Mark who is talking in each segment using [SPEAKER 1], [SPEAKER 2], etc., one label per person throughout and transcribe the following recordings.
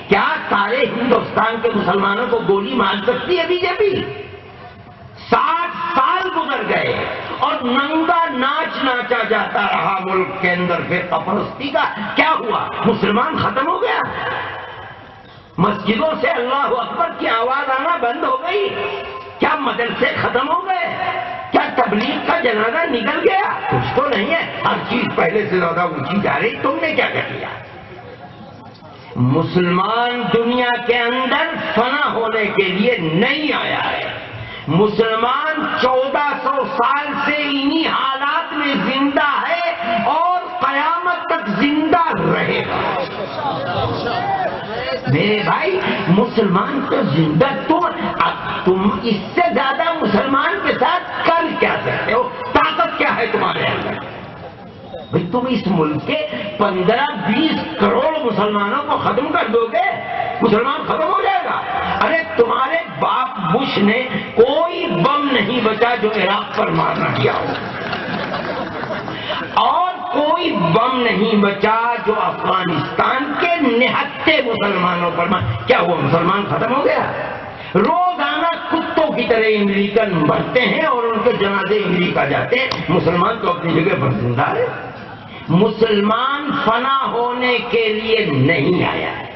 [SPEAKER 1] کیا سارے ہندوستان کے مسلمانوں کو گولی مار سکتی ہے بی جے پی؟ 60 سال گزر گئے اور ننگا ناچ ناچا جاتا رہا ملک کے اندر فرقہ پرستی کا. کیا ہوا؟ مسلمان ختم ہو گیا؟ مسجدوں سے اللہ اکبر کی آواز آنا بند ہو گئی؟ کیا مدرسے ختم ہو گئے؟ کیا تبلیغ کا جنازہ نکل گیا؟ کچھ تو نہیں ہے، ہر چیز پہلے سے زیادہ اونچی جا رہی. تم نے کیا کر لیا؟ مسلمان دنیا کے اندر فنا ہونے کے لیے نہیں آیا ہے. مسلمان 1400 سال سے انہی حالات میں زندہ ہے اور قیامت تک زندہ رہے گا. میرے بھائی مسلمان تو زندہ، تم اس سے زیادہ مسلمان کے ساتھ کر کیا سکتے ہو؟ طاقت کیا ہے تمہارے اندر؟ بھئی تم اس ملک کے 15-20 کروڑ مسلمانوں کو ختم کر دو گے، مسلمان ختم ہو جائے گا. ارے تمہارے باپ بش نے کوئی بم نہیں بچا جو عراق پر مارنا کیا ہو، اور کوئی بم نہیں بچا جو افغانستان کے نہتے مسلمانوں پر کیا ہوا؟ مسلمان ختم ہو گیا؟ روزانہ کتوں کی طرح امریکن مرتے ہیں اور ان کے جنازے امریکہ جاتے ہیں. مسلمان تو اپنی جگہ پر زندہ ہے. مسلمان فنا ہونے کے لیے نہیں آیا ہے.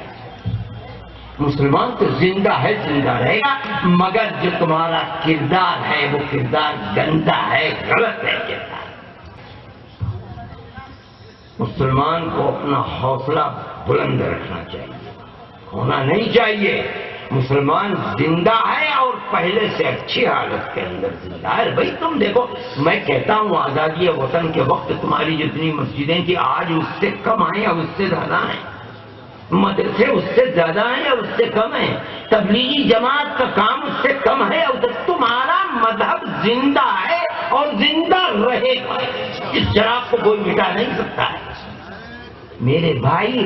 [SPEAKER 1] مسلمان تو زندہ ہے، زندہ رہے گا، مگر جو تمہارا کردار ہے وہ کردار گندا ہے، غلط ہے کردار. مسلمان کو اپنا حوصلہ بلند رکھنا چاہیے، ہونا نہیں چاہیے. مسلمان زندہ ہے اور پہلے سے اچھی حالت کے اندر زندہ ہے. بھائی تم دیکھو، میں کہتا ہوں آزادی وطن کے وقت تمہاری جتنی مسجدیں تھیں آج اس سے کم ہیں یا اس سے زیادہ ہیں؟ مدرسے اس سے زیادہ ہیں یا اس سے کم ہیں؟ تبلیغی جماعت کا کام اس سے کم ہے اور تمہارا مذہب زندہ ہے اور زندہ رہے گا. اس شراب کو کوئی مٹا نہیں سکتا ہے. میرے بھائی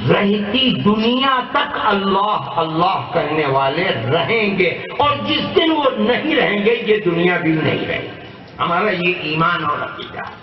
[SPEAKER 1] رہتی دنیا تک اللہ اللہ کرنے والے رہیں گے، اور جس دن وہ نہیں رہیں گے یہ دنیا بھی نہیں رہے گی. ہمارا یہ ایمان اور عقیدہ ہے.